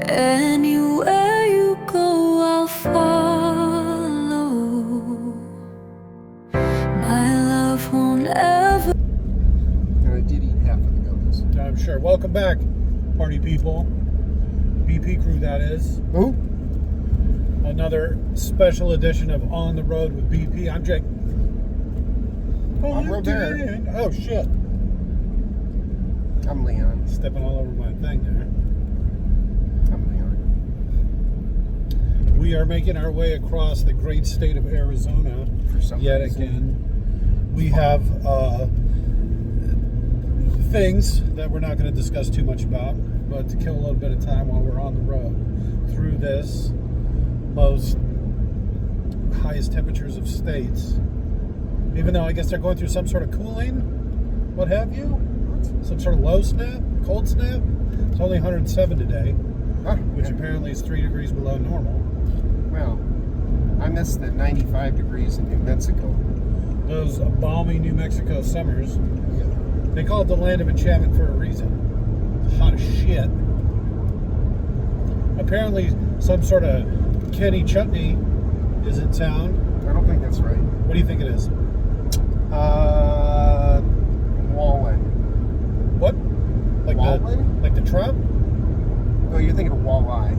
Anywhere you go, I'll follow. My love won't ever. And I did eat half of the gummies. I'm sure. Welcome back, party people. BP crew, that is. Who? Another special edition of On the Road with BP. I'm Jake. I'm Robert. Oh, shit. I'm Leon. Stepping all over my thing there. I'm Leon. We are making our way across the great state of Arizona For some yet reason. again. We have things that we're not going to discuss too much about, but to kill a little bit of time while we're on the road through this most highest temperatures of states. Even though I guess they're going through some sort of cooling, what have you? Some sort of low snap, cold snap. It's only 107 today, which apparently is 3 degrees below normal. Well, I missed the 95 degrees in New Mexico. Those balmy New Mexico summers. Yeah. They call it the land of enchantment for a reason. It's hot as shit. Apparently, some sort of Kenny Chutney is in town. I don't think that's right. What do you think it is? Wallen. What? Wallen? Like the trout? Oh, you're thinking of walleye.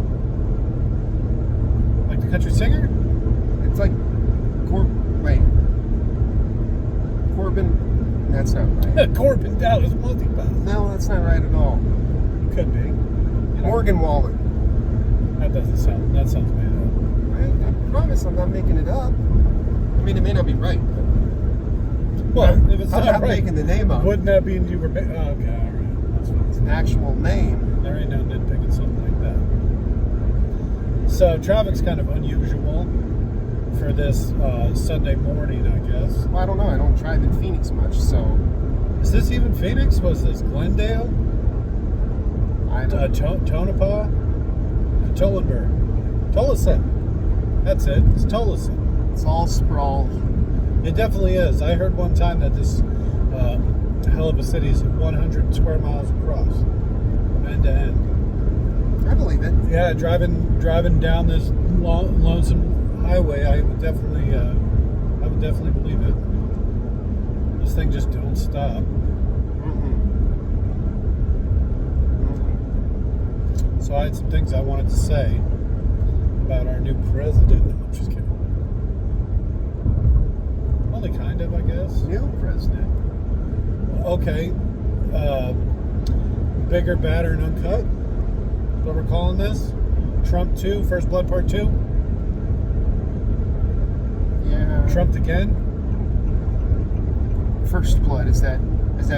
Like the country singer? It's like Corbin. That's not right. Corbin Dallas multi-pass. No, that's not right at all. Could be. You know, Morgan Wallen. That sounds made I promise I'm not making it up. I mean, it may not be right, but up. Well, if it's I'm not not right, making the name up. wouldn't that mean you were... okay, all right. That's fine. It's an actual name. There ain't no nitpicking something like that. So, traffic's kind of unusual for this Sunday morning, I guess. Well, I don't know. I don't drive in Phoenix much, so Is this even Phoenix? Was this Glendale? I don't. Tonopah? Tolenberg. Tolleson. That's it. It's Tolleson. It's all sprawl. It definitely is. I heard one time that this hell of a city is 100 square miles across, from end to end. I believe it. Yeah, driving down this lonesome highway, I would definitely believe it. This thing just don't stop. So I had some things I wanted to say about our new president. I'm just kidding. Only kind of, I guess. New president. Okay. Bigger, badder, and uncut. That's what we're calling this. Trump 2, First Blood Part 2. Yeah. Trumped again. First Blood. Is that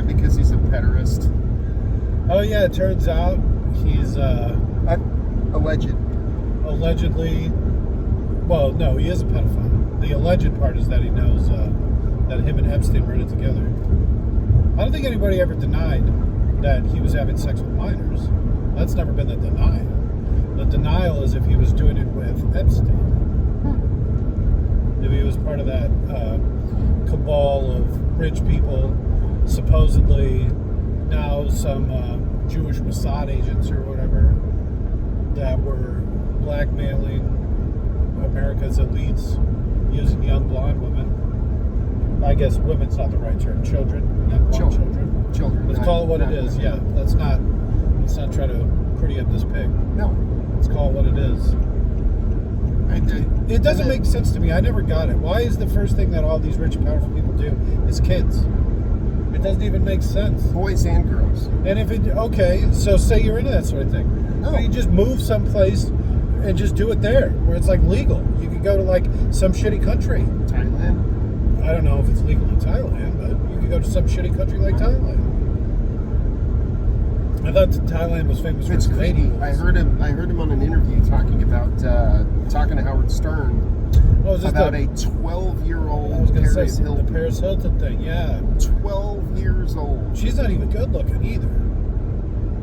because he's a pederast? Oh yeah, it turns out he's Alleged. allegedly. Well, no, he is a pedophile. The alleged part is that he knows that him and Epstein were in it together. I don't think anybody ever denied that he was having sex with minors. That's never been the denial. The denial is if he was doing it with Epstein. If he was part of that cabal of rich people, supposedly now some Jewish Mossad agents or whatever that were blackmailing America's elites using young blonde women. I guess women's not the right term. Children, young blonde children. Let's call it what it is. Yeah, let's not try to pretty up this pig. No. Let's call it what it is. It doesn't make sense to me. I never got it. Why is the first thing that all these rich and powerful people do is kids? It doesn't even make sense. Boys and girls. And if it, okay, so say you're into that sort of thing. No. Well, you just move someplace and just do it there, where it's like legal. You could go to like some shitty country. Thailand. I don't know if it's legal in Thailand, but you could go to some shitty country like Thailand. I thought Thailand was famous for It's its greedy. ladies. I heard him on an interview talking to Howard Stern Oh, is this about the, a 12-year-old I was going to Paris say Hilton. the Paris Hilton thing, yeah. 12 years old. She's not even good looking either.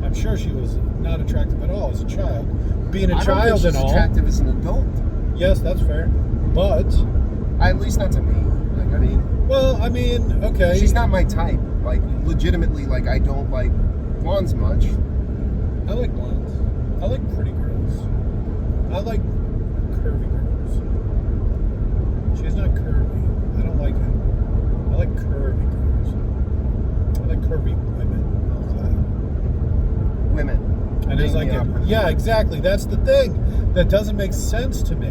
I'm sure she was not attractive at all as a child. Being a I don't child think and she's all. attractive as an adult. Yes, that's fair. But, At least not to me. Like, I mean, well, I mean, okay. she's not my type. Like, legitimately, like, I don't like blondes much. I like blondes. I like pretty girls. girls. I like curvy girls. She's not curvy. I don't like it. I like curvy girls. I like curvy women. How's that? Women. And it's like, yeah, exactly. That's the thing. That doesn't make sense to me.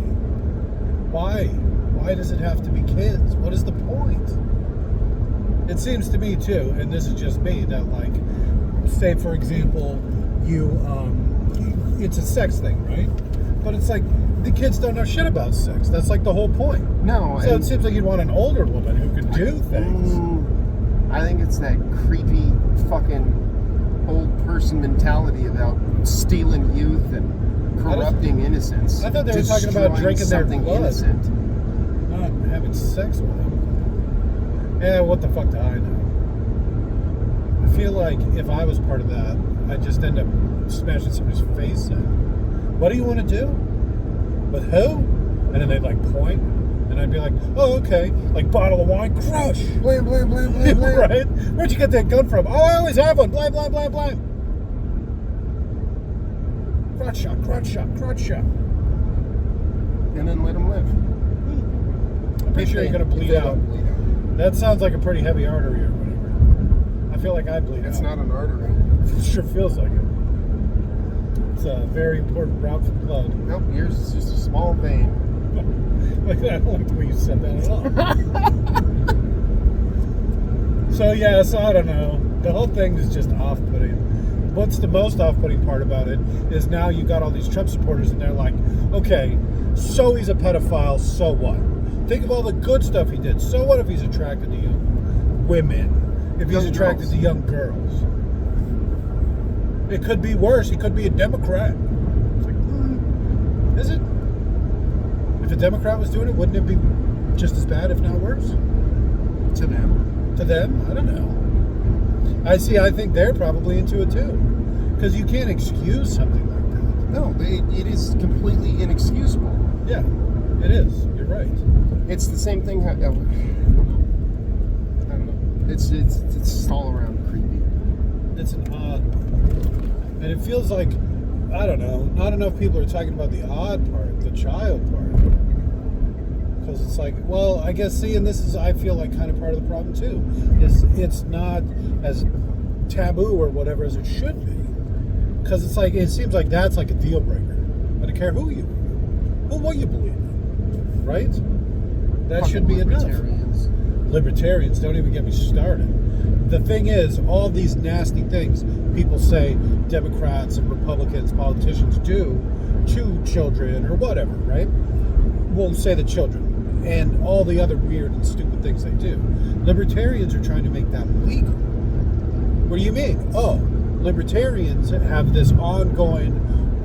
Why? Why does it have to be kids? What is the point? It seems to me too, and this is just me, that like, say for example, it's a sex thing, right? But it's like, the kids don't know shit about sex. That's like the whole point. No. So it seems like you'd want an older woman who could do things. I think it's that creepy fucking old person mentality about stealing youth and corrupting innocence. I thought they were talking about drinking their blood. Innocent. Not having sex with them. Yeah, what the fuck do I know? I feel like if I was part of that, I'd just end up smashing somebody's face in. What do you want to do? With who? And then they'd like point, and I'd be like, oh, okay. Like, bottle of wine, crush. Blam, blam, blam, blam, blam. Right? Where'd you get that gun from? Oh, I always have one. Blam, blam, blam, blam. Crotch shot, crotch shot, crotch shot. And then let them live. I'm pretty sure you're going to bleed out. That sounds like a pretty heavy artery or whatever. I feel like I bleed out. It's not an artery. It sure feels like it. It's a very important route for blood. Nope, yours is just a small vein. Like that. I don't like the way you said that at all. So yeah, so I don't know. The whole thing is just off-putting. What's the most off-putting part about it is now you got all these Trump supporters and they're like, okay, so he's a pedophile, so what? Think of all the good stuff he did. So what if he's attracted to young women? If he's attracted to young girls? It could be worse. He could be a Democrat. It's like, is it? If a Democrat was doing it, wouldn't it be just as bad, if not worse? To them. To them? I don't know. I think they're probably into it too. Because you can't excuse something like that. No, it is completely inexcusable. Yeah, it is. You're right. It's the same thing. I don't know. It's all around creepy. It's an odd one. And it feels like, I don't know, not enough people are talking about the odd part, the child part. Because it's like, well, I guess, see, and this is, I feel like, kind of part of the problem too, is it's not as taboo or whatever as it should be. Because it's like, it seems like that's like a deal breaker. I don't care who you believe, or what you believe in, right? That should be enough. Libertarians, don't even get me started. The thing is, all these nasty things people say Democrats and Republicans, politicians do to children or whatever, right? We'll say the children and all the other weird and stupid things they do. Libertarians are trying to make that legal. What do you mean? Oh, libertarians have this ongoing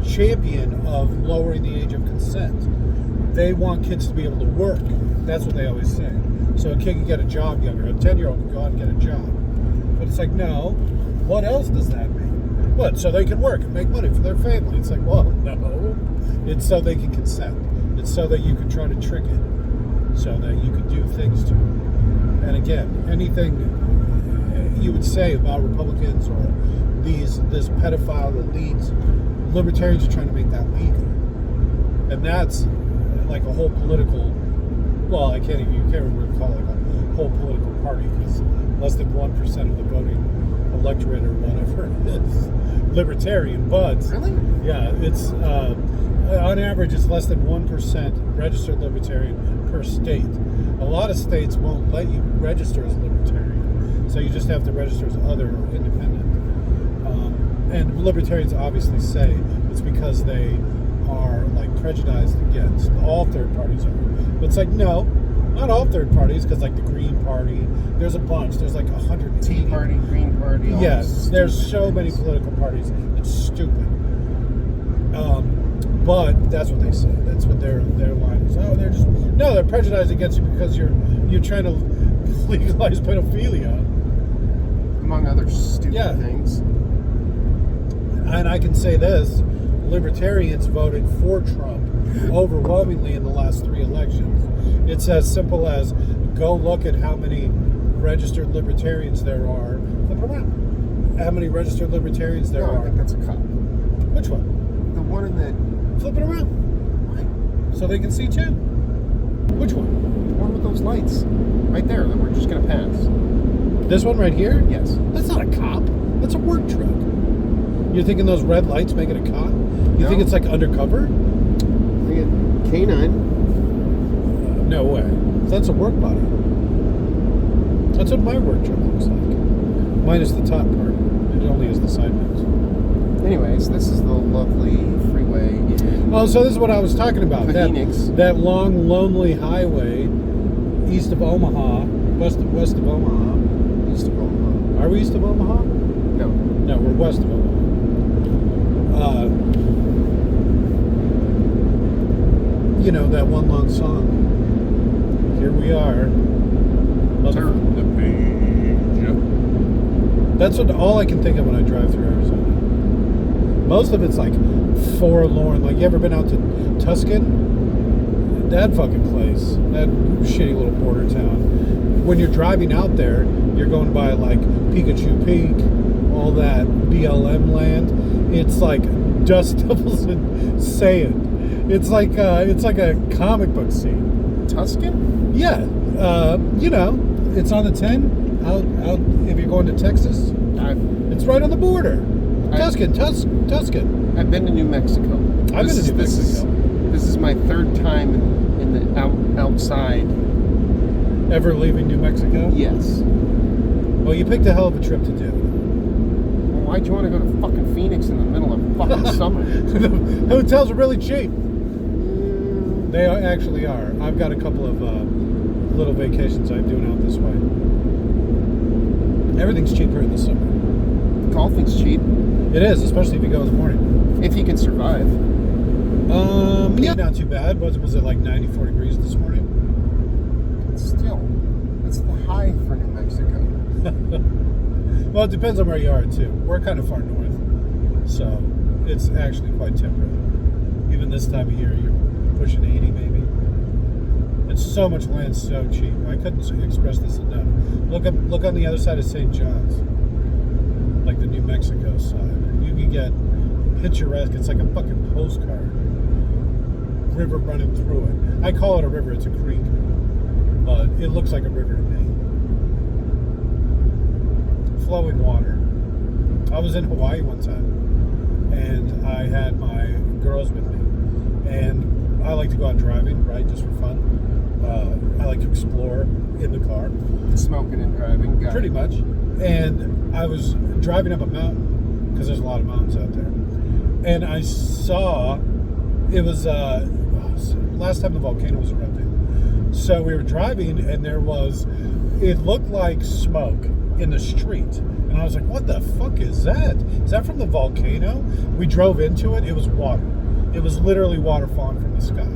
champion of lowering the age of consent. They want kids to be able to work. That's what they always say. So a kid can get a job younger. A 10-year-old can go out and get a job. But it's like, no. What else does that mean? What? So they can work and make money for their family. It's like, well, no. It's so they can consent. It's so that you can try to trick it. So that you can do things to it. And again, anything you would say about Republicans or this pedophile elite, libertarians are trying to make that legal. And that's like a whole political, well, you can't even call it a whole political party because less than 1% of the voting electorate or whatever is libertarian, but really? Yeah, it's on average it's less than 1% registered libertarian per state. A lot of states won't let you register as libertarian, so you just have to register as other or independent. And libertarians obviously say it's because they are like prejudiced against all third parties. But it's like, no, not all third parties, because like the Green Party, there's a bunch. There's like 100 Tea Party, Green Party. Yes, there's so many political parties. It's stupid. But that's what they say. That's what their line is. Oh, they're prejudiced against you because you're trying to legalize pedophilia, among other stupid things. And I can say this: libertarians voted for Trump overwhelmingly in the last 3 elections. It's as simple as go look at how many registered libertarians there are. How many registered libertarians there are? I think that's a cop. Which one? The one in the Flip it around. Why? So they can see too. Which one? The one with those lights. Right there that we're just going to pass. This one right here? Yes. That's not a cop. That's a work truck. You're thinking those red lights make it a cop? You No. think it's like undercover? I think K9. No way. That's a work body. That's what my work truck looks like. Minus the top part. It only has the side mounts. Anyways, this is the lovely freeway in Oh, so this is what I was talking about. Phoenix. That long, lonely highway east of Omaha, west of Omaha. East of Omaha. Are we east of Omaha? No. No, we're west of Omaha. You know, that one long song. Here we are. Turn the page. That's all I can think of when I drive through Arizona. Most of it's like forlorn. Like, you ever been out to Tuscan? That fucking place. That shitty little border town. When you're driving out there, you're going by like Pikachu Peak, all that BLM land. It's like dust devils and sand. It's like a comic book scene. Tuscan? Yeah, you know, it's on the 10 out. If you're going to Texas, it's right on the border. Tuscan. I've been to New Mexico. I've been to New Mexico. This is my third time in the outside. Ever leaving New Mexico? Yes. Well, you picked a hell of a trip to do. Well, why'd you want to go to fucking Phoenix in the middle of fucking summer? The hotels are really cheap. They actually are. I've got a couple of little vacations I'm doing out this way. Everything's cheaper in the summer. Golfing's cheap. It is, especially if you go in the morning. If you can survive. Yeah, not too bad. Was it like 94 degrees this morning? Still, that's the high for New Mexico. Well, it depends on where you are, too. We're kind of far north, so it's actually quite temperate. Even this time of year, you're pushing 80 maybe. And so much land, so cheap. I couldn't express this enough. Look on the other side of St. John's, like the New Mexico side. You can get picturesque. It's like a fucking postcard. River running through it. I call it a river. It's a creek, but it looks like a river to me. Flowing water. I was in Hawaii one time, and I had my girls with me, and I like to go out driving, right, just for fun. I like to explore in the car. Smoking and driving. Pretty much. And I was driving up a mountain, because there's a lot of mountains out there. And I saw, it was last time the volcano was erupting. So we were driving, and it looked like smoke in the street. And I was like, what the fuck is that? Is that from the volcano? We drove into it. It was water. It was literally water falling from the sky.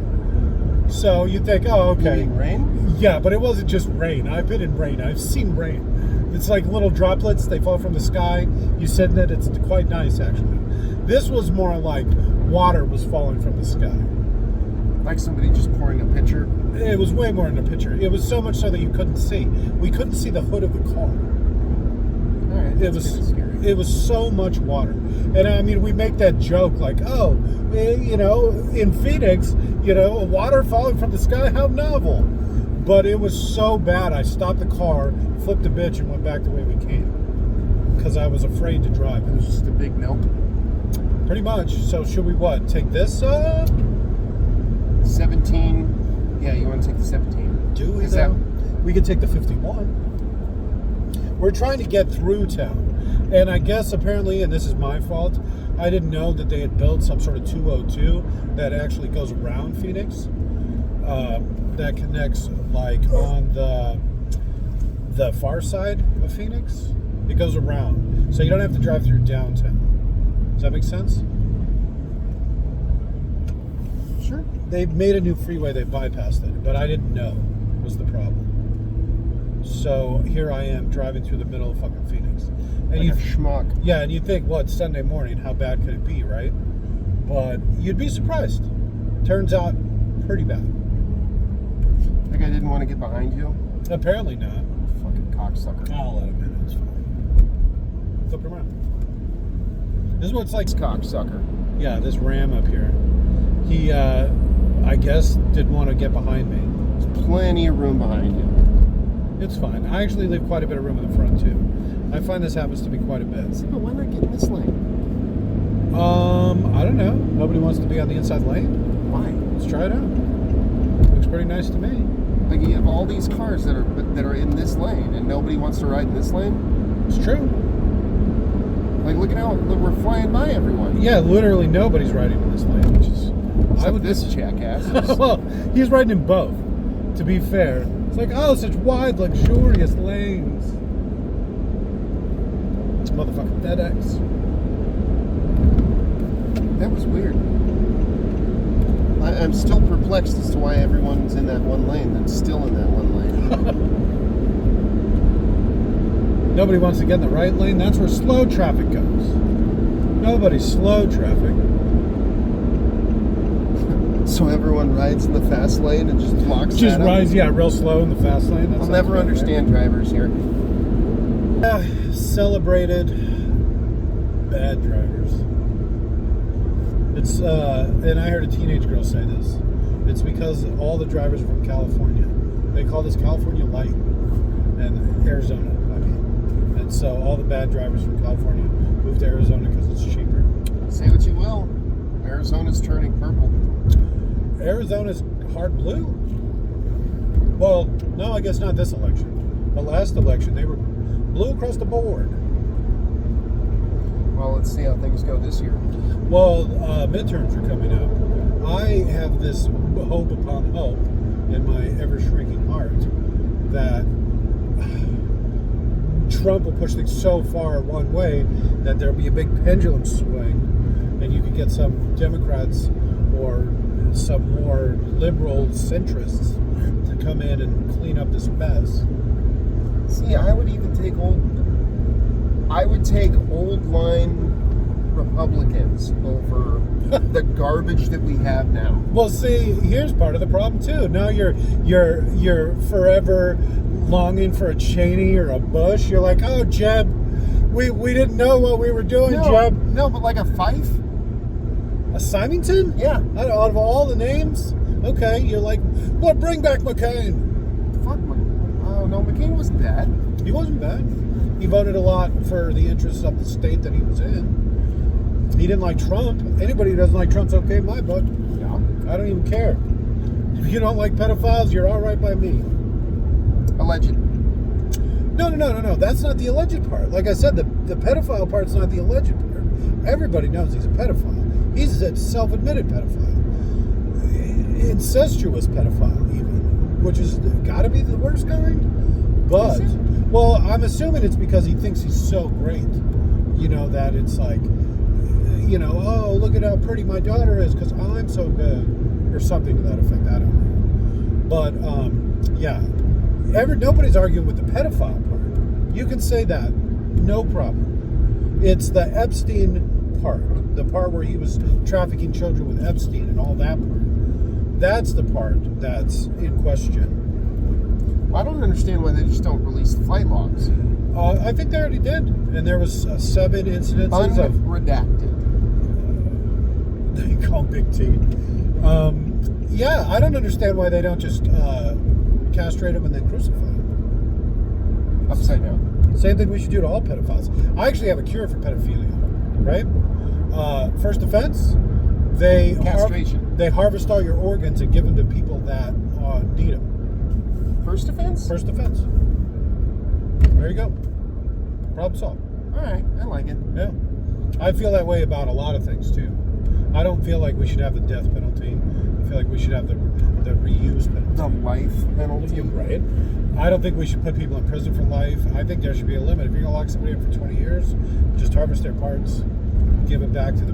So you think, oh, okay. You mean rain? Yeah, but it wasn't just rain. I've been in rain. I've seen rain. It's like little droplets. They fall from the sky. You sit in it. It's quite nice, actually. This was more like water was falling from the sky. Like somebody just pouring a pitcher? It was way more in the picture. It was so much so that you couldn't see. We couldn't see the hood of the car. All right, that's kind of scary. It was so much water. And I mean, we make that joke like, oh, in Phoenix, water falling from the sky, how novel. But it was so bad, I stopped the car, flipped the bitch, and went back the way we came. Because I was afraid to drive. It was just a big nope. Pretty much. So should we take this up? 17. Yeah, you want to take the 17. Do we, though? We could take the 51. We're trying to get through town. And I guess apparently, and this is my fault, I didn't know that they had built some sort of 202 that actually goes around Phoenix. That connects like on the far side of Phoenix. It goes around. So you don't have to drive through downtown. Does that make sense? Sure. They made a new freeway, they bypassed it, but I didn't know was the problem. So here I am driving through the middle of fucking Phoenix. And Like a schmuck. Yeah, and you think, well, it's Sunday morning, how bad could it be, right? But you'd be surprised. Turns out, pretty bad. That guy didn't want to get behind you? Apparently not. Fucking cocksucker. I'll let him in, it's fine. Flip it around. This is what it's like. Cocksucker. Yeah, this Ram up here. He, I guess, didn't want to get behind me. There's plenty of room behind you. It's fine. I actually leave quite a bit of room in the front, too. I find this happens to be quite a bit. But why not get in this lane? I don't know. Nobody wants to be on the inside lane. Why? Let's try it out. Looks pretty nice to me. Like, you have all these cars that are in this lane, and nobody wants to ride in this lane? It's true. Like, look at how we're flying by everyone. Yeah, literally nobody's riding in this lane, which is... Except this jackass. Well, he's riding in both, to be fair. It's like, oh, such wide, luxurious lanes. Motherfucking FedEx. That was weird. I'm still perplexed as to why everyone's in that one lane that's still in that one lane. Nobody wants to get in the right lane. That's where slow traffic goes. Nobody's slow traffic. So everyone rides in the fast lane and just blocks Just that up? rides, yeah, real slow in the fast lane. I'll never understand drivers here. Celebrated bad drivers. It's and I heard a teenage girl say this. It's because all the drivers are from California. They call this California light, and Arizona, I mean. And so all the bad drivers from California move to Arizona because it's cheaper. Say what you will, Arizona's turning purple. Arizona's hard blue. Well, no, I guess not this election. The last election, they were blue across the board. Well, let's see how things go this year. Well, midterms are coming up. I have this hope upon hope in my ever-shrinking heart that Trump will push things so far one way that there'll be a big pendulum swing, and you could get some Democrats or some more liberal centrists to come in and clean up this mess. See, I would take old line Republicans over the garbage that we have now. Well, see, here's part of the problem too. Now you're forever longing for a Cheney or a Bush. You're like, oh, Jeb, we didn't know what we were doing, Jeb. No, but like a Fife? A Symington? Yeah. Out of all the names? Okay, you're like, well, bring back McCain. Fuck, no, McCain wasn't bad. He wasn't bad. He voted a lot for the interests of the state that he was in. He didn't like Trump. Anybody who doesn't like Trump's okay in my book. Yeah. I don't even care. If you don't like pedophiles, you're all right by me. Alleged. No. That's not the alleged part. Like I said, the pedophile part's not the alleged part. Everybody knows he's a pedophile. He's a self-admitted pedophile. Incestuous pedophile, even. Which has got to be the worst kind. But, well, I'm assuming it's because he thinks he's so great. You know, that it's like, you know, oh, look at how pretty my daughter is because I'm so good. Or something to that effect. I don't know. But, yeah. Nobody's arguing with the pedophile part. You can say that. No problem. It's the Epstein part. The part where he was trafficking children with Epstein and all that part. That's the part that's in question. Well, I don't understand why they just don't release the flight logs. I think they already did. And there was 7 incidences of... Unredacted. They call Big T. Yeah, I don't understand why they don't just castrate him and then crucify him. Upside down. Same thing we should do to all pedophiles. I actually have a cure for pedophilia, right? First offense, Castration. They harvest all your organs and give them to people that need them. First offense? First offense. There you go. Problem solved. All right, I like it. Yeah. I feel that way about a lot of things, too. I don't feel like we should have the death penalty. I feel like we should have the reuse penalty. The life penalty. Right. I don't think we should put people in prison for life. I think there should be a limit. If you're going to lock somebody up for 20 years, just harvest their parts, give it back to the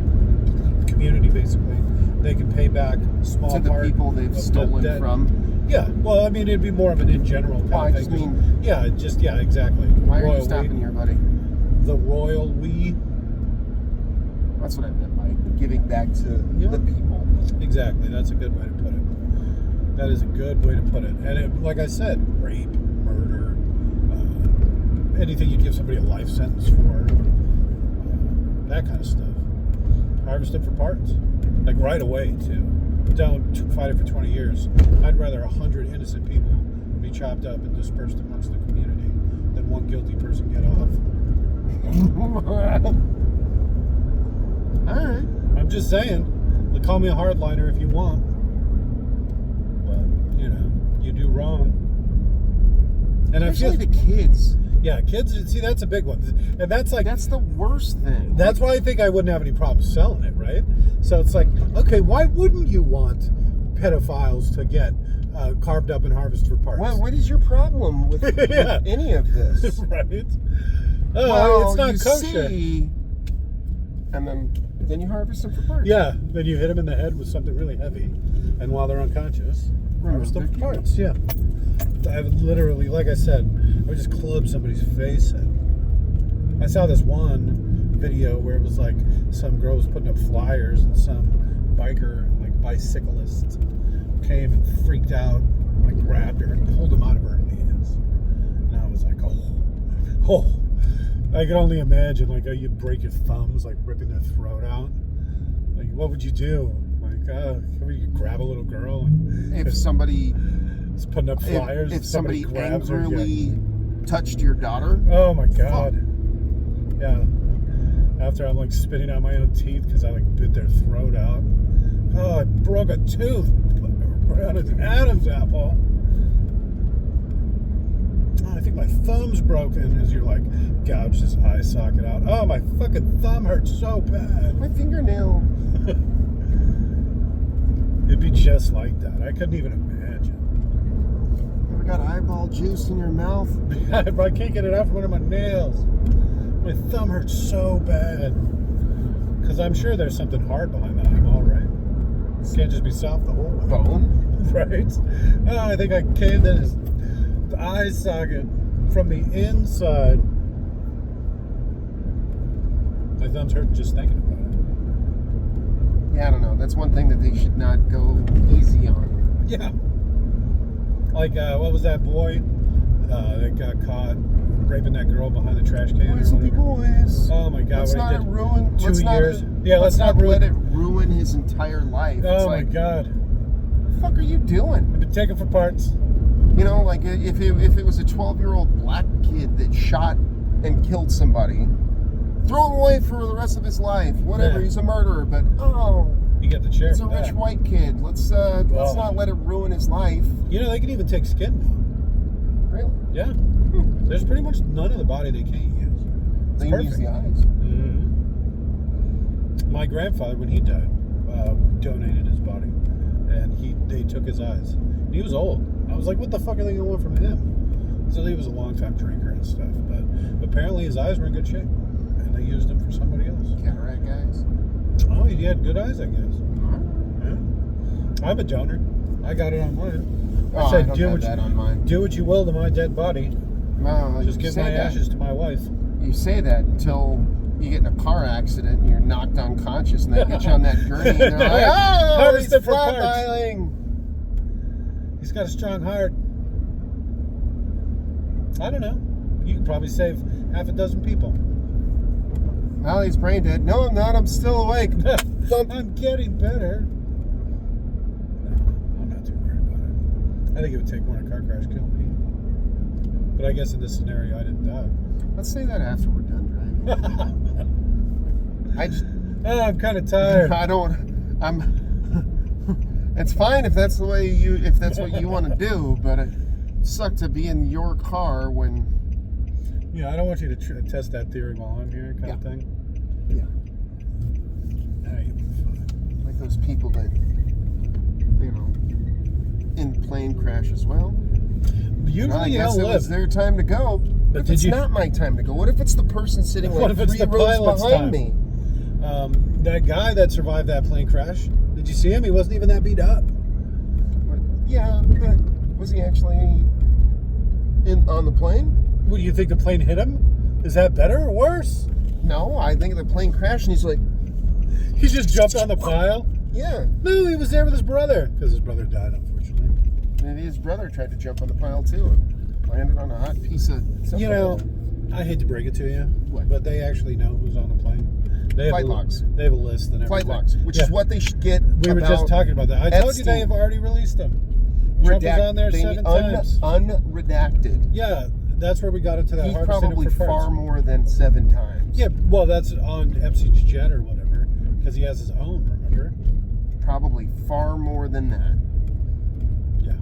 community, basically. They can pay back a small to the part people they've stolen from. Yeah. Well, I mean, it'd be more of an in general kind of thing. Yeah, exactly. Why are you stopping here, buddy? The royal we. That's what I meant by giving back to the people. Exactly. That's a good way to put it. That is a good way to put it. And like I said, rape, murder, anything you'd give somebody a life sentence for, that kind of stuff. Harvest it for parts. Like right away, too. don't fight it for 20 years. I'd rather 100 innocent people be chopped up and dispersed amongst the community than one guilty person get off. All right. I'm just saying. Call me a hardliner if you want. But, you know, you do wrong. And Especially the kids. Yeah, kids, see, that's a big one. And that's like... That's the worst thing. That's why I think I wouldn't have any problem selling it, right? So it's like, okay, why wouldn't you want pedophiles to get carved up and harvested for parts? What is your problem with, Yeah. with any of this? Right? Well, it's not you kosher. see, and then you harvest them for parts. Yeah, then you hit them in the head with something really heavy, and while they're unconscious, harvest them for parts. Yeah. I would literally, like I said, I would just club somebody's face in. I saw this one video where it was like some girl was putting up flyers and some biker, like bicyclist, came and freaked out, like grabbed her and pulled him out of her hands. And I was like, oh. I can only imagine, like, how you'd break your thumbs, like ripping their throat out. Like, what would you do? Like, you grab a little girl and If somebody is putting up flyers. if somebody grabs her, angrily touched your daughter. oh my god. Yeah. After I'm like spitting out my own teeth because I like bit their throat out. Oh, I broke a tooth around an Adam's apple. Oh, I think my thumb's broken as you're like gouge this eye socket out. Oh, my fucking thumb hurts so bad. My fingernail. It'd be just like that. I couldn't even imagine. Ever got eyeball juice in your mouth? I can't get it out from under my nails. My thumb hurts so bad. Because I'm sure there's something hard behind that eyeball, right? It can't just be soft the whole way. Bone? Right? Oh, I think I caved in his eye socket from the inside. My thumb's hurting just thinking about it. Yeah, I don't know. That's one thing that they should not go easy on. Yeah. Like, what was that boy that got caught raping that girl behind the trash can? Boys will be boys. Oh my god, Let's what he not did. ruin. 2 let's years. Not, Yeah, let's not ruin. let it ruin his entire life. Oh It's my like, god. what the fuck are you doing? I've been taken for parts. You know, like if it was a 12-year-old black kid that shot and killed somebody, throw him away for the rest of his life. Whatever, Yeah. he's a murderer. But You get the chair. he's a for rich that. white kid. Let's not let it ruin his life. You know, they can even take skin now. Really? Yeah. There's pretty much none of the body they can't use. It's They perfect. use the eyes. Mhm. My grandfather, when he died, donated his body, and they took his eyes. And he was old. I was like, what the fuck are they going to want from him? So he was a long-time drinker and stuff, but apparently his eyes were in good shape, and they used them for somebody else. Cataract guys. Oh, he had good eyes, I guess. Yeah. I'm a donor. I got it on mine. Oh, I don't have that on mine. Do what you will to my dead body. No, Just you give say my that. ashes to my wife. You say that until you get in a car accident and you're knocked unconscious, and they get you on that gurney, and they're like, "Oh, Harvest he's it for parts." flatlining." He's got a strong heart. I don't know. You could probably save half a dozen people. Well, he's brain dead. No, I'm not. I'm still awake. I'm getting better. No, I'm not too worried about it. I think it would take more than a car crash to kill me. But I guess in this scenario, I didn't die. Let's say that after we're done driving. I just, I'm kind of tired. It's fine if that's what you want to do, but it sucked to be in your car when. Yeah, I don't want you to test that theory while I'm here, kind of thing. Yeah. Nah, you'll be fine. Like those people that, in plane crashes. Well, Usually I you guess don't it live. was their time to go. But if did it's you- not my time to go? What if it's the person sitting What like if it's 3 the rows pilot's behind time? me? That guy that survived that plane crash, did you see him? He wasn't even that beat up. But, yeah, but was he actually on the plane? What, do you think the plane hit him? Is that better or worse? No, I think the plane crashed, and he's like, He just jumped on the pile? yeah. No, he was there with his brother. Because his brother died, unfortunately. Maybe his brother tried to jump on the pile too and landed on a hot piece of something. You know, I hate to break it to you, What? but they actually know who's on the plane. They have Flight logs. They have a list and everything. Flight logs, which is what they should get. We were just talking about that. I told you they have already released them. Trump was on there 7 times. Unredacted. Yeah, that's where we got into that. He's probably far more than 7 times. Yeah, well, that's on Epstein's jet or whatever, because he has his own, remember? Probably far more than that. Yeah,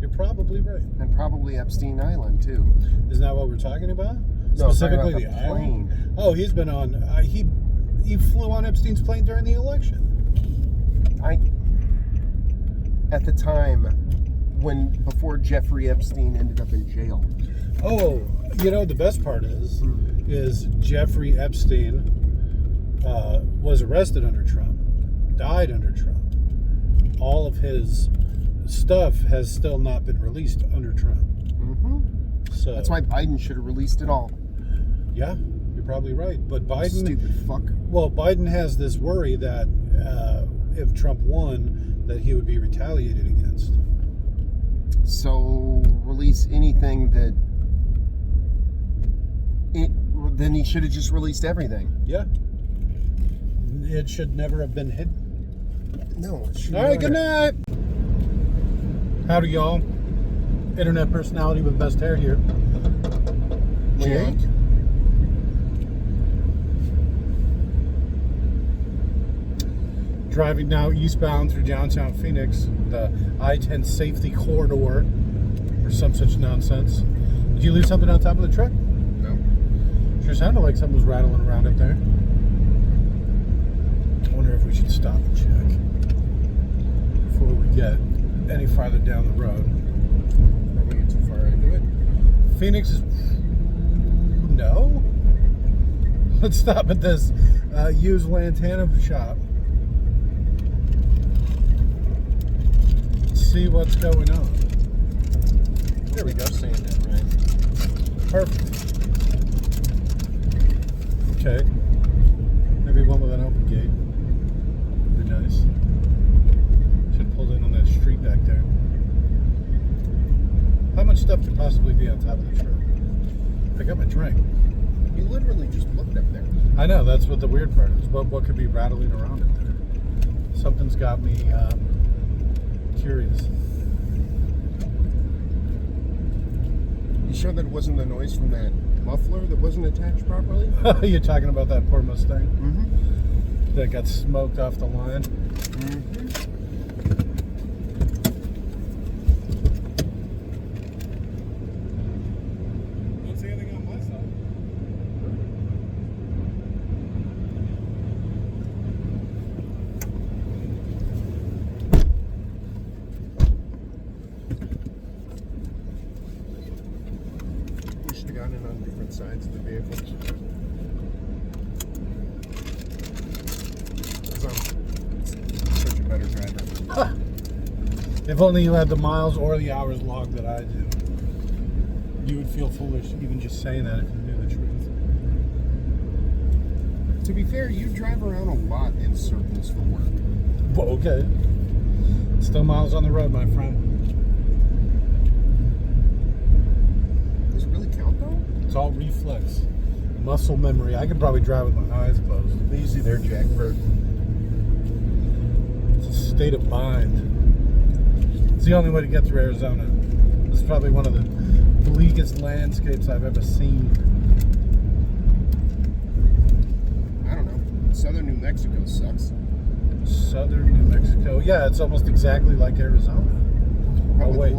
you're probably right. And probably Epstein Island, too. Isn't that what we're talking about? No, Specifically the island? plane. Oh, he's been on... he flew on Epstein's plane during the election. At the time, before Jeffrey Epstein ended up in jail. Oh, you know, the best part is Jeffrey Epstein was arrested under Trump, died under Trump. All of his stuff has still not been released under Trump. Mm-hmm. So that's why Biden should have released it all. Yeah, you're probably right. But Biden... Stupid fuck. Well, Biden has this worry that if Trump won, that he would be retaliated against. So, release anything that... then he should have just released everything. Yeah. It should never have been hidden. No, it should. All right, good night. Howdy, y'all. Internet personality with best hair here. Jake? Driving now eastbound through downtown Phoenix, the I-10 safety corridor, or some such nonsense. Did you leave something on top of the truck? No. Sure sounded like something was rattling around up there. I wonder if we should stop and check before we get any farther down the road. Before we get too far into it. Phoenix is... No. Let's stop at this used lantana shop. See what's going on. There we go, saying that right. Perfect. Okay. Maybe one with an open gate. Would be nice. Should have pulled in on that street back there. How much stuff could possibly be on top of the truck? Pick up a drink. You literally just looked up there. I know, that's what the weird part is. What could be rattling around in there? Something's got me curious. You sure that it wasn't the noise from that muffler that wasn't attached properly? You're talking about that poor Mustang? Mm-hmm. That got smoked off the line? Mm-hmm. Don't see anything on my side. We should have gotten in on different sides of the vehicle. Such a better driver. Huh. If only you had the miles or the hours logged that I do. You would feel foolish even just saying that if you knew the truth. To be fair, you drive around a lot in circles for work. Well, okay. Still miles on the road, my friend. Does it really count though? It's all reflex. Muscle memory. I could probably drive with my eyes closed. Easy there, Jack Bird. It's a state of mind. It's the only way to get through Arizona. This is probably one of the bleakest landscapes I've ever seen. I don't know. Southern New Mexico sucks. Southern New Mexico. Yeah, it's almost exactly like Arizona. But Oh, wait.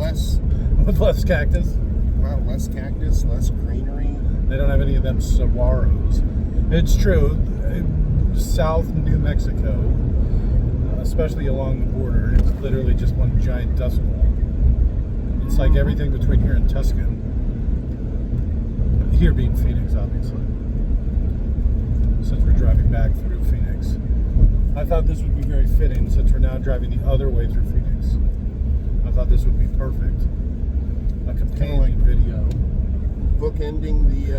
With less cactus. Well, less cactus, less greenery. They don't have any of them saguaros. It's true. South New Mexico, especially along the border, it's literally just one giant dust bowl. It's like everything between here and Tuscan. Here being Phoenix, obviously. Since we're driving back through Phoenix. I thought this would be very fitting since we're now driving the other way through Phoenix. I thought this would be perfect. A companion video. Bookending the...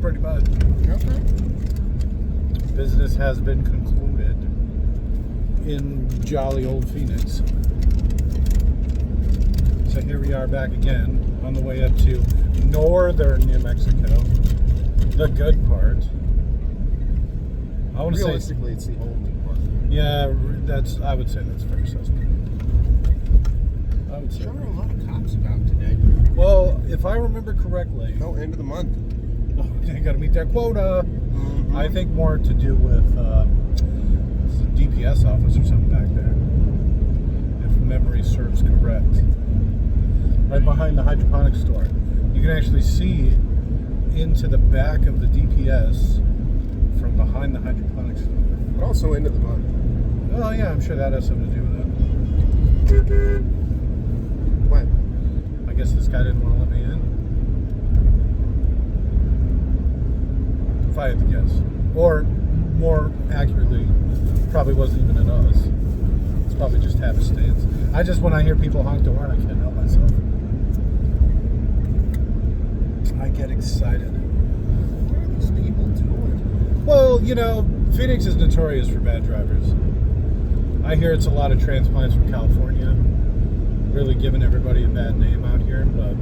Pretty much. Okay. Business has been concluded in jolly old Phoenix. So here we are back again on the way up to northern New Mexico, the good part. I want to say realistically, it's the only one. yeah. I would say that's very suspect. I would say. There are a lot of cops about today. Well, if I remember correctly, Oh, end of the month. you got to meet that quota. Mm-hmm. I think more to do with there's a DPS office or something back there, if memory serves correct. Right behind the hydroponics store, you can actually see into the back of the DPS from behind the hydroponics store. But also end of the month. Oh yeah, I'm sure that has something to do with it. What? I guess this guy didn't want to let me in. If I had to guess. Or, more accurately, probably wasn't even an us. It's probably just happenstance. When I hear people honk the horn, I can't help myself. I get excited. What are those people doing? Well, Phoenix is notorious for bad drivers. I hear it's a lot of transplants from California. Really giving everybody a bad name out here, but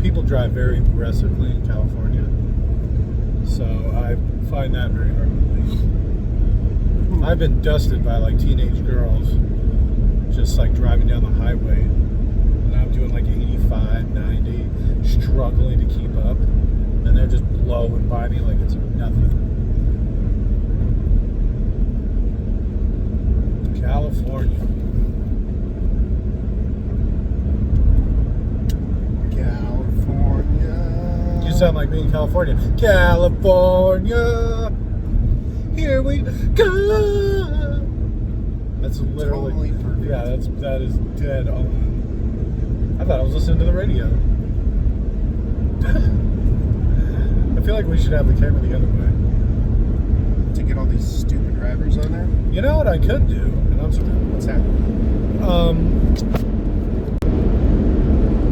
people drive very aggressively in California. So I find that very hard to believe. I've been dusted by like teenage girls just like driving down the highway, and I'm doing like 85, 90, struggling to keep up, and they're just blowing by me like it's nothing. California. You sound like me in California. California, here we go. That's literally, Totally yeah. That is dead on. I thought I was listening to the radio. I feel like we should have the camera the other way. To get all these stupid drivers on there? You know what I could do? And I'm sorry. What's that?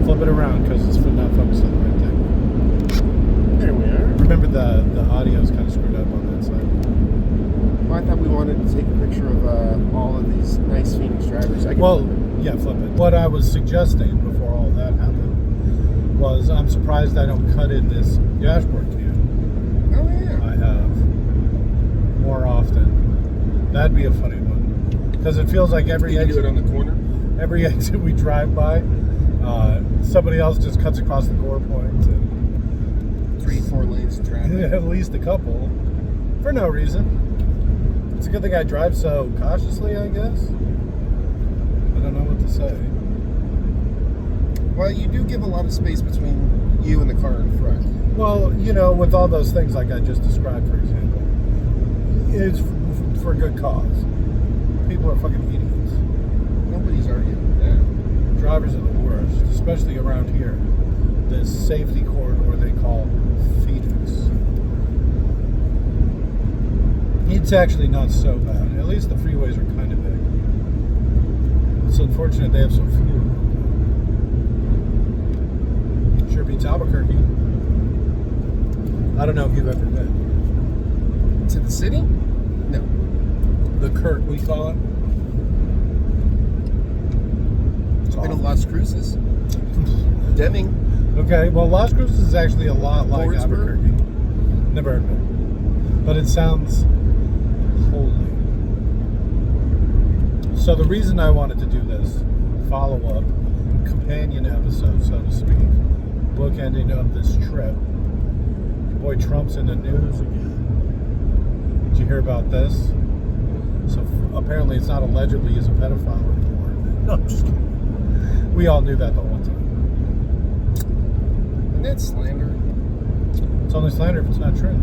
Flip it around because it's not focused on the right thing. There we are. Remember the audio's kind of screwed up on that side. Well, I thought we wanted to take a picture of all of these nice Phoenix drivers. Yeah, flip it. What I was suggesting before all that happened was I'm surprised I don't cut in this dashboard cam. Oh, yeah. I have more often. That'd be a funny one because it feels like every You exit, do it on the corner? every exit we drive by, somebody else just cuts across the gore point. And 3-4 lanes of traffic. at least a couple for no reason. It's a good thing I drive so cautiously, I guess. I don't know what to say. Well, you do give a lot of space between you and the car in front. Well, with all those things like I just described, for example, it's for a good cause. People are fucking idiots. Nobody's arguing with that. Drivers are the worst, especially around here. This safety corridor they call Phoenix. It's actually not so bad. At least the freeways are kind of big. It's unfortunate they have so few. Sure beats Albuquerque. I don't know if you've ever been. To the city? No. The Kurt, we call it. It's Been to awful. Las Cruces. Deming. Okay, well, Las Cruces is actually a lot like Lawrenceburg? Albuquerque. Never heard of it. But it sounds holy. So the reason I wanted to do this follow-up companion episode, so to speak, bookending of this trip, your boy Trump's in the news again. Did you hear about this? So apparently it's not allegedly he's a pedophile anymore. No, I'm just kidding. We all knew that the whole time. And that's slander. It's only slander if it's not true.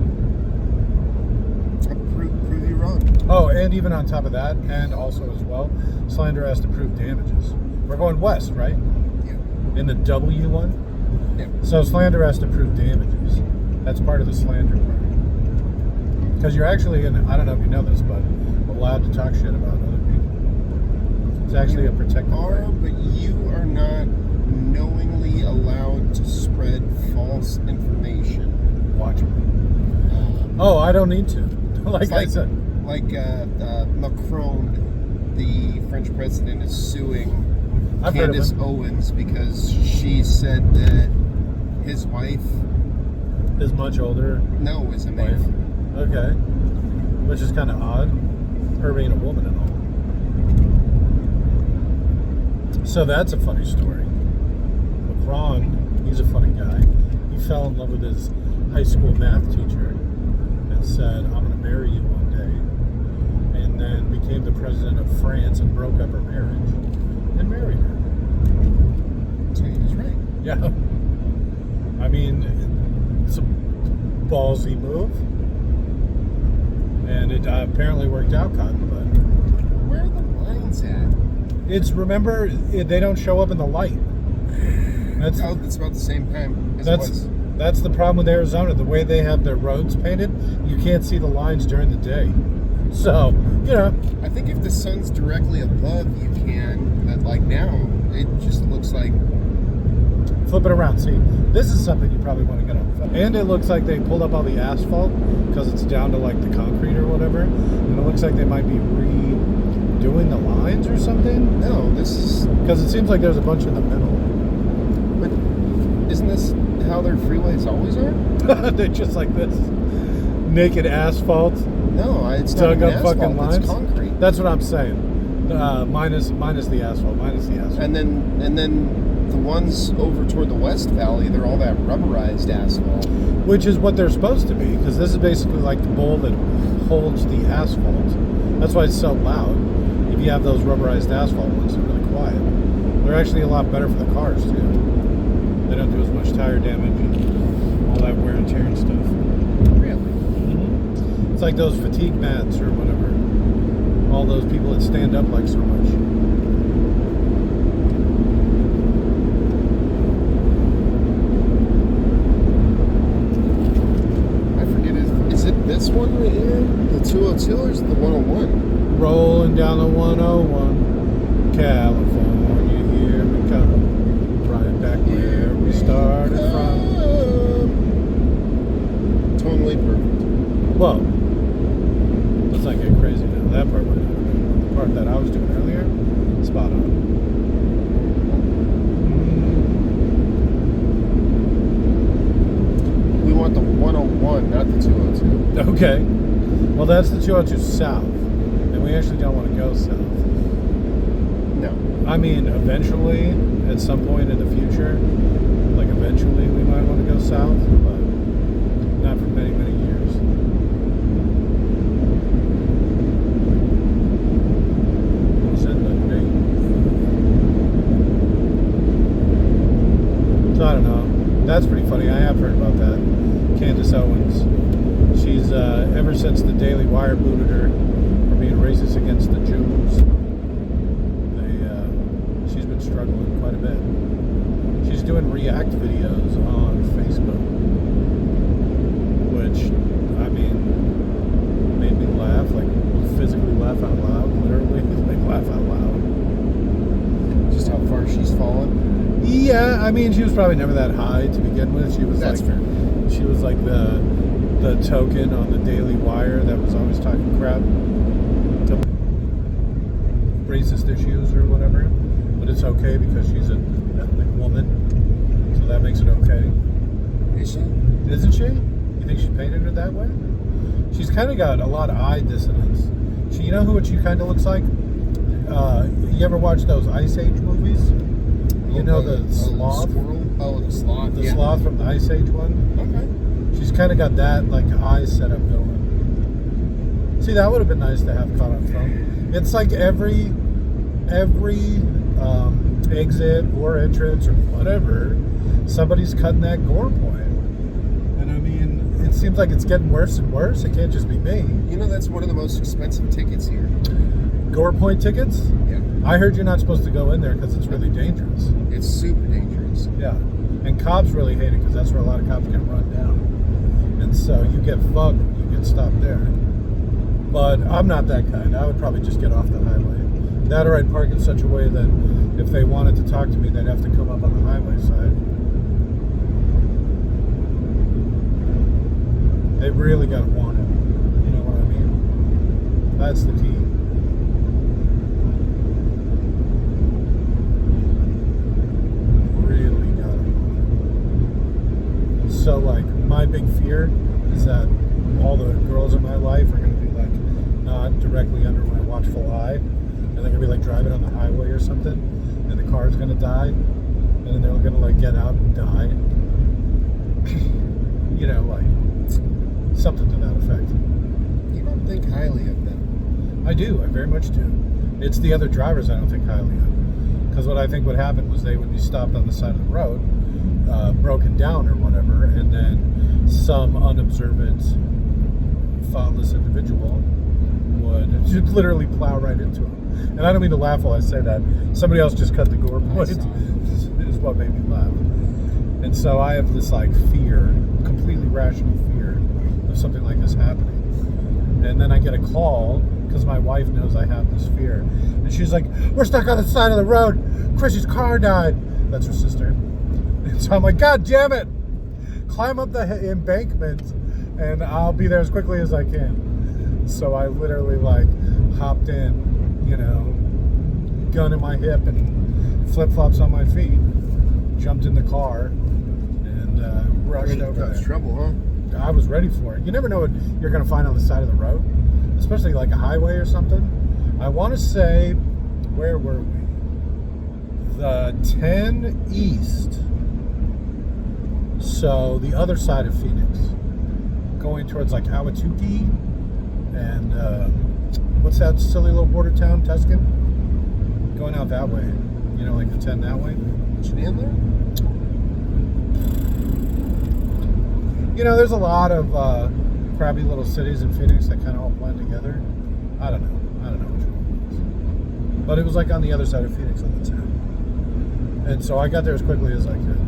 I'll prove you wrong. Oh, and even on top of that, and also as well, slander has to prove damages. We're going west, right? Yeah. In the W one? Yeah. So slander has to prove damages. That's part of the slander part. Because you're actually, I don't know if you know this, but allowed to talk shit about other people. It's actually a protected right. But you are not knowingly allowed to spread false information. Watch me. Oh, I don't need to. like I said. Like Macron, the French president, is suing I've heard of Candace him. Owens because she said that his wife, Is much older. no, is a man. Okay. which is kind of odd, her being a woman and all. So that's a funny story. Ron, he's a funny guy. He fell in love with his high school math teacher and said, I'm going to marry you one day. And then became the president of France and broke up her marriage and married her. So he was right. Yeah. I mean, it's a ballsy move. And it apparently worked out, Cotton, but... Where are the lines at? It's, remember, they don't show up in the light. It's about the same time as it was. That's the problem with Arizona. The way they have their roads painted, you can't see the lines during the day. So, you know. I think if the sun's directly above, you can. But like now, it just looks like... Flip it around. See, this is something you probably want to get on. And it looks like they pulled up all the asphalt because it's down to like the concrete or whatever. And it looks like they might be redoing the lines or something. No, this is... Because it seems like there's a bunch in the middle. But isn't this how their freeways always are? They're just like this. Naked asphalt. No, it's dug not up asphalt, fucking lines. It's concrete. That's what I'm saying. Minus the asphalt. And then the ones over toward the West Valley, they're all that rubberized asphalt. Which is what they're supposed to be, because this is basically like the bowl that holds the asphalt. That's why it's so loud. If you have those rubberized asphalt ones, they're really quiet. They're actually a lot better for the cars too. They don't do as much tire damage and all that wear and tear and stuff. Really? Mm-hmm. It's like those fatigue mats or whatever. All those people that stand up like so much. I forget, is it this one right here? The 202 or is it the 101? Rolling down the 101, California, here we come. Right back where we started from. Totally perfect. Whoa. Let's not get crazy now. That part might not be good. The part that I was doing earlier, spot on. We want the 101, not the 202. Okay. Well, that's the 202 south. And we actually don't want to go south. No. I mean, eventually, at some point in the future, like eventually we might want to go south, but not for many, many years. Was it the date? So I don't know. That's pretty funny. I have heard about that. Candace Owens. She's, ever since the Daily Wire booted her for being racist against the Jews, she's been struggling quite a bit. She's doing react videos on Facebook, which, I mean, made me laugh, like physically laugh out loud, literally, like laugh out loud. Just how far she's fallen? Yeah, I mean, she was probably never that high to begin with. She was That's like, fair. She was like the token on the Daily Wire that was always talking crap to racist issues or whatever. But it's okay because she's an ethnic woman, so that makes it okay. Is she? Isn't she? You think she painted her that way? She's kind of got a lot of eye dissonance. You know what she kind of looks like? You ever watch those Ice Age movies? You know the sloth? Oh, the sloth. The sloth from the Ice Age one? Okay. She's kind of got that, like, eye setup going. See, that would have been nice to have caught on film. It's like every exit or entrance or whatever, somebody's cutting that gore point. And I mean, it seems like it's getting worse and worse. It can't just be me. You know, that's one of the most expensive tickets here. Gore point tickets? Yeah. I heard you're not supposed to go in there because it's really dangerous. It's super dangerous. Yeah. And cops really hate it because that's where a lot of cops get run down. And so you get fucked, you get stopped there. But I'm not that kind. I would probably just get off the highway. That or I'd park in such a way that if they wanted to talk to me, they'd have to come up on the highway side. They really got to want it. You know what I mean? That's the key. Really got it. So, like, my big fear is that all the girls in my life are going to be like, not directly under my watchful eye, and they're gonna be like driving on the highway or something, and the car's gonna die, and then they're gonna like get out and die. You know, like something to that effect. You don't think highly of them. I do. I very much do. It's the other drivers I don't think highly of. Because what I think would happen was they would be stopped on the side of the road, broken down or whatever, and then some unobservant, thoughtless individual would just literally plow right into them. And I don't mean to laugh while I say that. Somebody else just cut the gore point. Is what made me laugh. And so I have this like fear, completely rational fear of something like this happening. And then I get a call because my wife knows I have this fear, and she's like, "We're stuck on the side of the road. Chrissy's car died." That's her sister. And so I'm like, "God damn it! Climb up the embankment, and I'll be there as quickly as I can." So I literally like hopped in, you know, gun in my hip and flip flops on my feet, jumped in the car, and rushed over there. That's trouble, huh? I was ready for it. You never know what you're going to find on the side of the road, especially like a highway or something. I want to say, where were we? The 10 East. So the other side of Phoenix, going towards like Ahwatukee and what's that silly little border town, Tuscan? Going out that way, you know, like the 10 that way. Chandler? You know, there's a lot of crappy little cities in Phoenix that kind of all blend together. I don't know which one it was. But it was like on the other side of Phoenix on the 10. And so I got there as quickly as I could.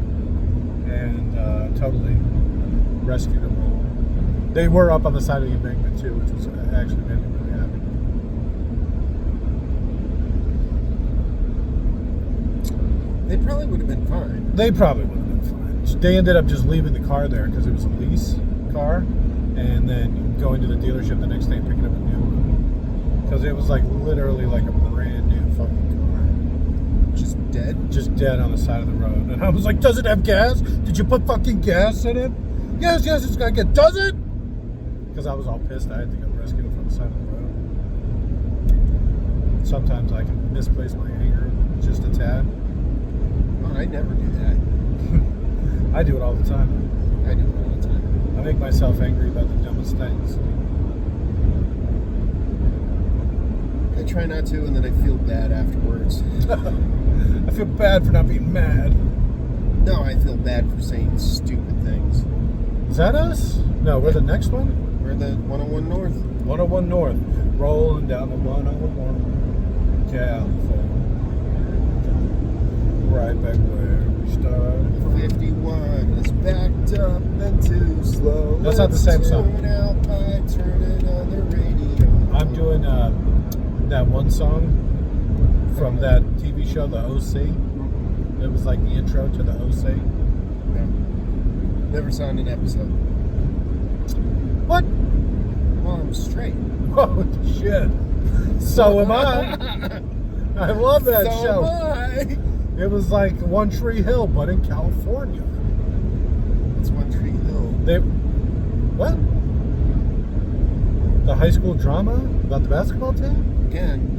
And totally rescued them all. They were up on the side of the embankment too, which was actually made me really happy. They probably would have been fine. They probably would have been fine. They ended up just leaving the car there because it was a lease car, and then going to the dealership the next day and picking up a new one. Because it was like literally like a brand new fucking car. Just dead? Just dead on the side of the road. And I was like, "Does it have gas? Did you put fucking gas in it?" Yes, it's got gas. Does it? Because I was all pissed. I had to go rescue it from the side of the road. Sometimes I can misplace my anger just a tad. Oh, I never do that. I do it all the time. I do it all the time. I make myself angry about the dumbest things. I try not to, and then I feel bad afterwards. I feel bad for not being mad. No, I feel bad for saying stupid things. Is that us? No, we're the next one? We're the 101 North. 101 North. Rolling down the 101. California. Right back where we started. 51 is backed up and too slow. That's not the same song. Turn out by turning on the radio. I'm doing that one song from that TV show, The OC. It was like the intro to The OC. No. Never saw an episode. What? Well, I'm straight. Oh, shit. So am I. I love that show. So am I. It was like One Tree Hill, but in California. It's One Tree Hill. What? The high school drama about the basketball team? Again.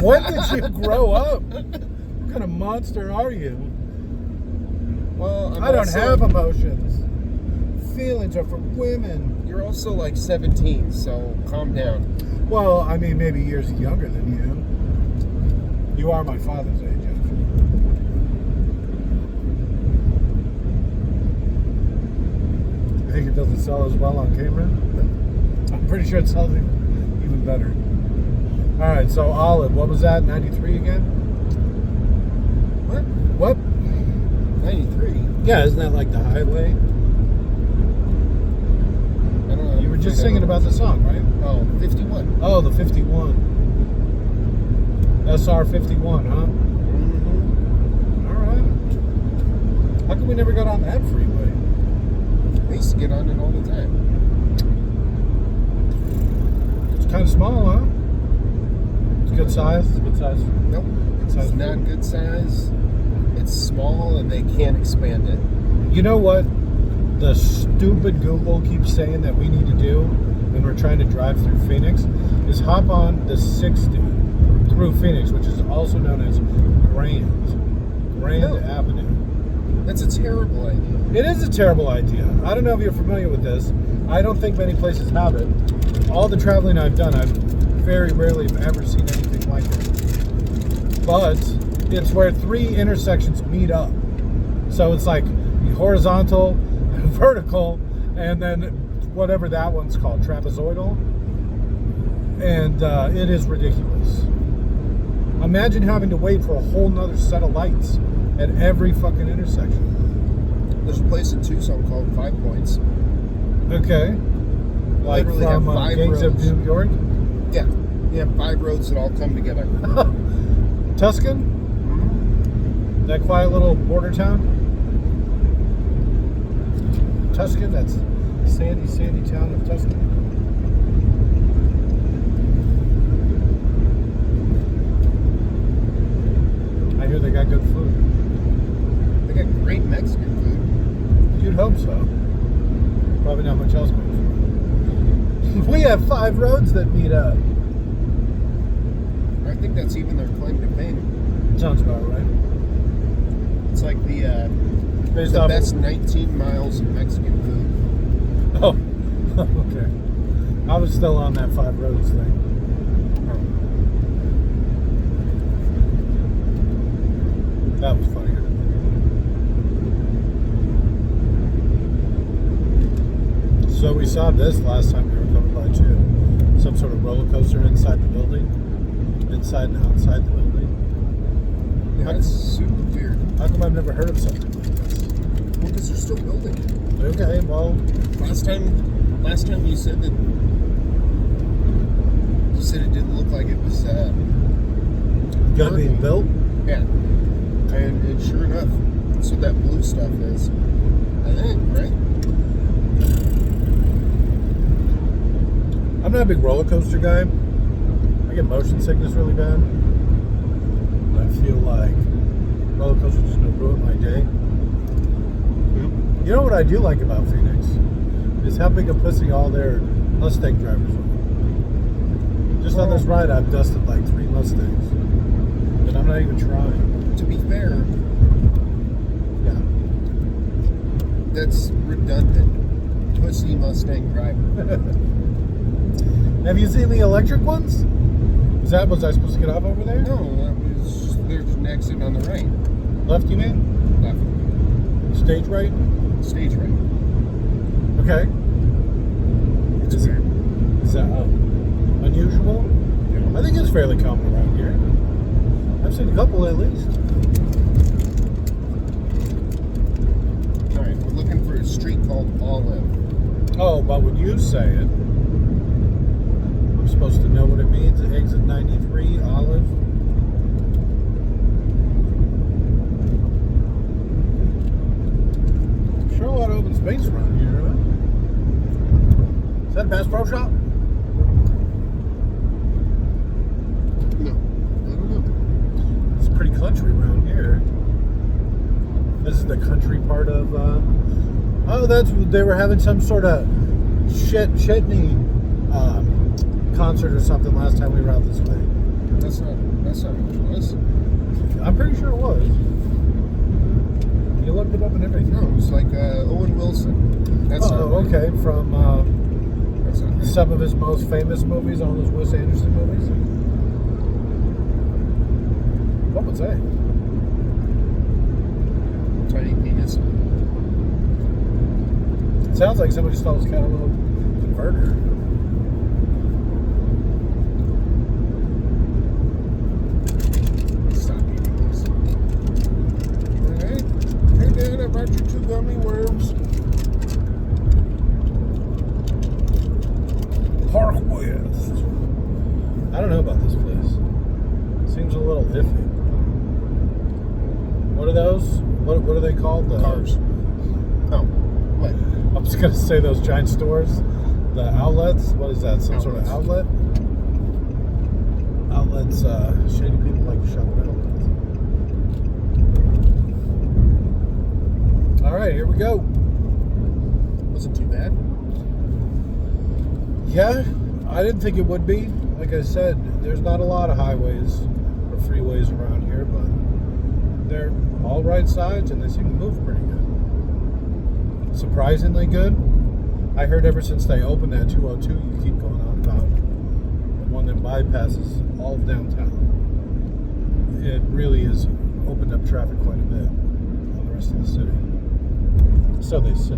When did you grow up? What kind of monster are you? Well, I don't have emotions. Feelings are for women. You're also like 17, so calm down. Well, I mean, maybe years younger than you. You are my father's age, actually. You think it doesn't sell as well on camera? I'm pretty sure it sells even better. All right, so Olive, what was that? 93 again? What? 93? Yeah, isn't that like the highway? I don't know. You were just singing about the song, right? Oh, 51. Oh, the 51. SR 51, huh? Mm-hmm. All right. How come we never got on that freeway? I used to get on it all the time. It's kind of small, huh? It's good size. It's good size. Nope. Good size. It's not good size. It's small and they can't expand it. You know what the stupid Google keeps saying that we need to do and we're trying to drive through Phoenix is hop on the 60 through Phoenix, which is also known as Grand Avenue. That's a terrible idea. It is a terrible idea. I don't know if you're familiar with this. I don't think many places have it. All the traveling I've done, I've very rarely have ever seen anything like it. But it's where 3 intersections meet up. So it's like horizontal, vertical, and then whatever that one's called, trapezoidal. And it is ridiculous. Imagine having to wait for a whole nother set of lights at every fucking intersection. There's a place in Tucson called 5 Points. Okay. Like Literally from have 5 Gangs of roads. New York? Yeah. You have 5 roads that all come together. Tuscan? Mm-hmm. That quiet little border town? Tuscan? That's sandy town of Tuscan. I hear they got good food. They got great Mexican food. You'd hope so. Probably not much else going for. We have 5 roads that meet up. I think that's even their claim to fame. Sounds about right. It's like the Based off best 19 miles of Mexican food. Oh, okay. I was still on that 5 roads thing. That was funnier. So we saw this last time we were coming by too. Some sort of roller coaster inside the building. Inside and outside the building. Yeah, it's super weird. How come I've never heard of something like this? Well, because they're still building it. Okay, well, Last time you said that it didn't look like it was gonna be working. built? Yeah. And sure enough, that's what that blue stuff is. I think, right? I'm not a big roller coaster guy. I get motion sickness really bad. I feel like roller coasters is gonna ruin my day. You know what I do like about Phoenix? Is how big a pussy all their Mustang drivers are. Just on this ride, I've dusted like 3 Mustangs. And I'm not even trying. To be fair, Yeah. that's redundant. Pussy Mustang driver. Have you seen the electric ones? Was I supposed to get off over there? No, that was there's an exit on the right. Left, you mean? Left. Stage right? Stage right. Okay. It's Is weird. that unusual? I think it's fairly common around here. I've seen a couple at least. Alright, we're looking for a street called Olive. Oh, but when you say it, I'm supposed to know what it means. Exit 93, Olive. Sure, a lot of open space around here, huh? Is that a Bass Pro Shop? No, I don't know. It's pretty country around here. This is the country part of. They were having some sort of shitney concert or something last time we were out this way. That's not what it was. I'm pretty sure it was. You looked it up and everything. No, it was like Owen Wilson. That's not right. Okay. From That's not right. some of his most famous movies, all those Wes Anderson movies. What was that? Tiny penis. Sounds like somebody stole his cat a little converter. Stop eating this. Alright. Hey Dad, I brought you 2 gummy worms. Park West. I don't know about this place. Seems a little iffy. What are those? What are they called? Cars. Oh, what? I was going to say those giant stores. The outlets. What is that? Some sort of outlet? Outlets. Shady people like to shop at outlets. All right, here we go. Wasn't too bad. Yeah, I didn't think it would be. Like I said, there's not a lot of highways or freeways around here, but they're all right sides and they seem to move pretty good. Surprisingly good. I heard ever since they opened that 202, you keep going on about the one that bypasses all of downtown. It really has opened up traffic quite a bit on the rest of the city. So they say.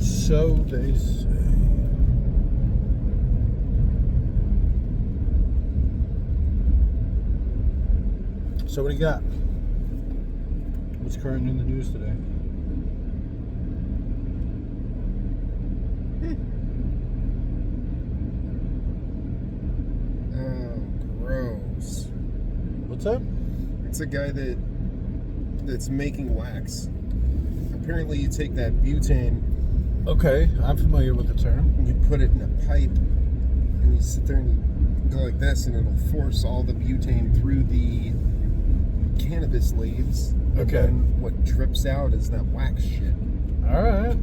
So they say. So what do you got? What's current in the news today? Oh, gross. What's up? It's a guy that's making wax. Apparently, you take that butane Okay, I'm familiar with the term. and you put it in a pipe, and you sit there and you go like this, and it'll force all the butane through the cannabis leaves. And Okay. then what drips out is that wax shit. All right.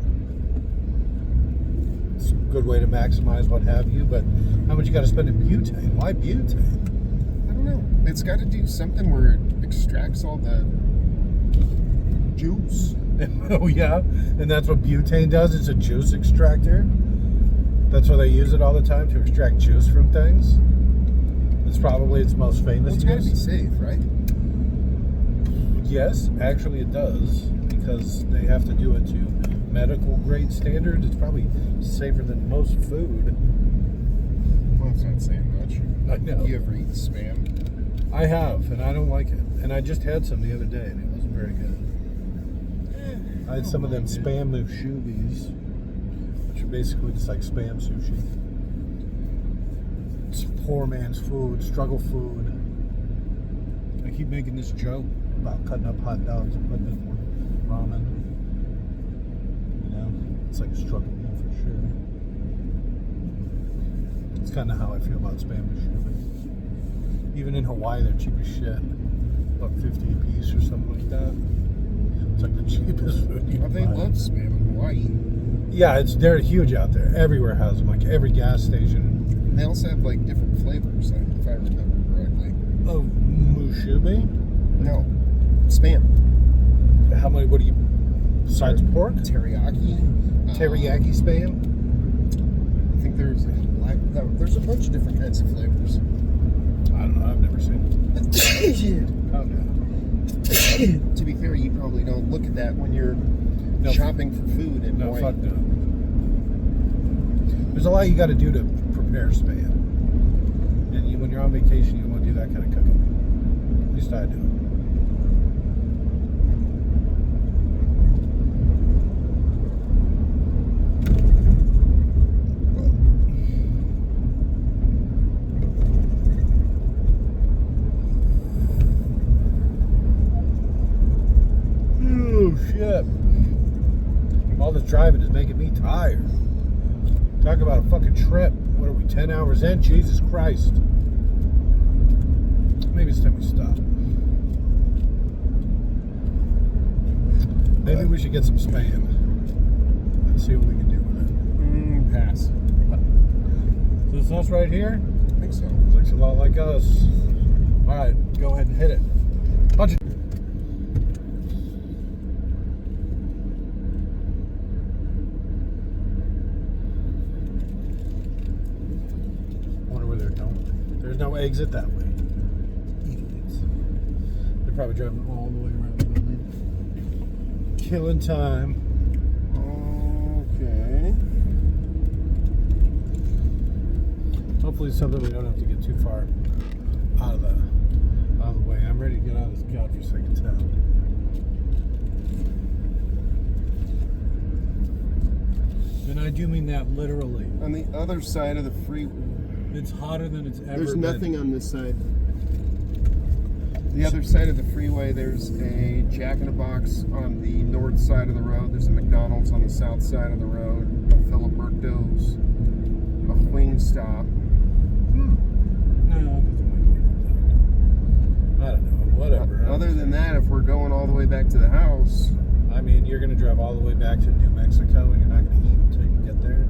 It's a good way to maximize what have you, but how much you got to spend in butane? Why butane? I don't know. It's got to do something where it extracts all the juice. Oh yeah, and that's what butane does. It's a juice extractor. That's why they use it all the time, to extract juice from things. It's probably its most famous Well, it's got to be use. safe, right? Yes, actually it does, because they have to do it to medical grade standards. It's probably safer than most food. Well, it's not saying much. I know. You ever eat spam? I have, and I don't like it. And I just had some the other day, and it wasn't very good. I had some of them spam mushubies, which are basically just like spam sushi. It's poor man's food, struggle food. I keep making this joke about cutting up hot dogs and putting it in ramen. You know, it's like a struggle meal for sure. It's kind of how I feel about spam mushubi. Even in Hawaii, they're cheap as shit. About $50 a piece or something like that. It's like the cheapest food you Well, can they buy. love spam in Hawaii. Yeah, they're huge out there. Everywhere has them. Like every gas station. They also have like different flavors, if I remember correctly. Oh, mushubi? No, spam. How many? What do you? Besides pork? Teriyaki. Teriyaki spam? I think there's there's a bunch of different kinds of flavors. I don't know. I've never seen it. Calm down. To be fair, you probably don't look at that when you're No. shopping for food in No, Hawaii. fuck no. There's a lot you got to do to prepare spam. And when you're on vacation, you want to do that kind of cooking. At least I do. Oh, shit. All this driving is making me tired. Talk about a fucking trip. What are we, 10 hours in? Jesus Christ. Maybe it's time we stop. Maybe we should get some spam and see what we can do with it. Pass. So this us right here? I think so. Looks a lot like us. Alright, go ahead and hit it. Punch it. Wonder where they're going. There's no exit that way. Idiots. They're probably driving all the way around the building. Killing time. Okay. Hopefully it's something we don't have to get too far out of the way. I'm ready to get out of this godforsaken town. And I do mean that literally. On the other side of the freeway, It's hotter than it's ever there's been. nothing on this side. The other side of the freeway, there's a Jack in the Box on the north side of the road. There's a McDonald's on the south side of the road. A Filiberto's, a Wingstop. No, it doesn't make me. I don't know. Whatever. Other than that, if we're going all the way back to the house, I mean, you're gonna drive all the way back to New Mexico and you're not gonna eat until you get there?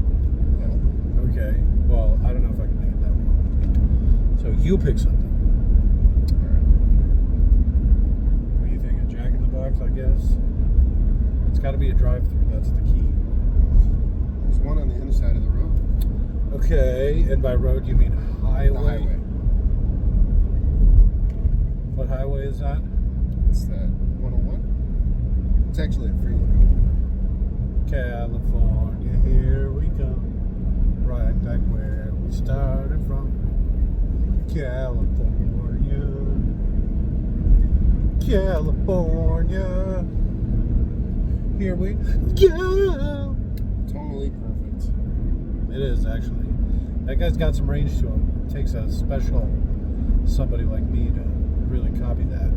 No. Okay. Well, I don't know if I can make it that long. So you pick something. Alright. What do you think? A Jack in the Box, I guess? It's gotta be a drive-through, that's the key. There's one on the other side of the road. Okay, and by road you mean highway? The highway. What highway is that? It's that 101. It's actually a freeway. California, here we come. Right back where we started from. California. California. Here we go. Totally perfect. It is, actually. That guy's got some range to him. It takes a special somebody like me to really copy that.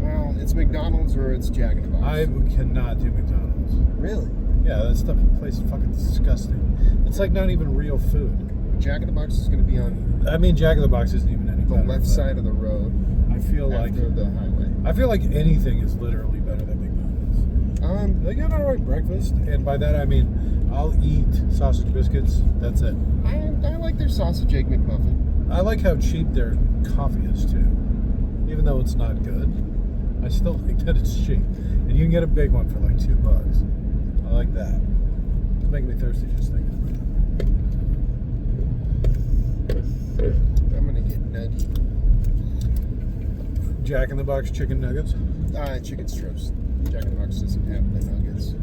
Well, it's McDonald's or it's Jack in the Box. I cannot do McDonald's. Really? Yeah, that place is fucking disgusting. It's like not even real food. Jack in the Box is going to be on I mean, Jack in the Box isn't even any the better. left side of the road I feel like after the highway. I feel like anything is literally better than McDonald's. They got an alright breakfast, and by that I mean I'll eat sausage biscuits. That's it. I like their sausage egg McMuffin. I like how cheap their coffee is too, even though it's not good. I still think that it's cheap, and you can get a big one for like $2. I like that. It's making me thirsty just thinking about it. I'm gonna get nugget. Jack in the Box chicken nuggets. Chicken strips. Jack in the Box doesn't have the nuggets.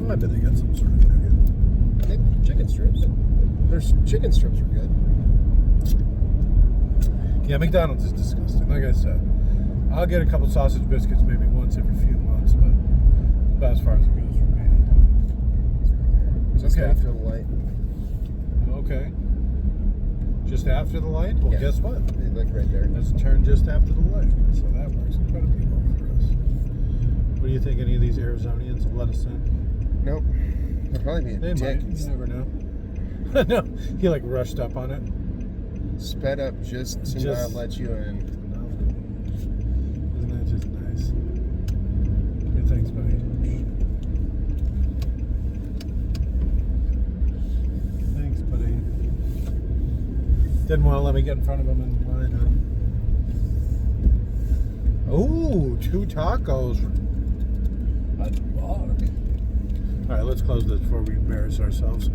Oh, I bet they got some sort of nugget. Chicken strips. There's chicken strips are good. Yeah, McDonald's is disgusting. Like I said, I'll get a couple sausage biscuits maybe once every few months, but about as far as it goes for me. Just Okay. after the light. Okay. Just after the light? Well, Yeah. guess what? Like right there. Let's turn just after the light. So that works incredibly well for us. What do you think? Any of these Arizonians will let us in? Nope. They'll probably be a They dick. might. You never know. No, he like rushed up on it. Sped up just to not let you in. No. Isn't that just nice? Good, thanks, buddy. Thanks, buddy. Didn't want to let me get in front of him in line, huh? Oh, 2 tacos. A buck. All right, let's close this before we embarrass ourselves.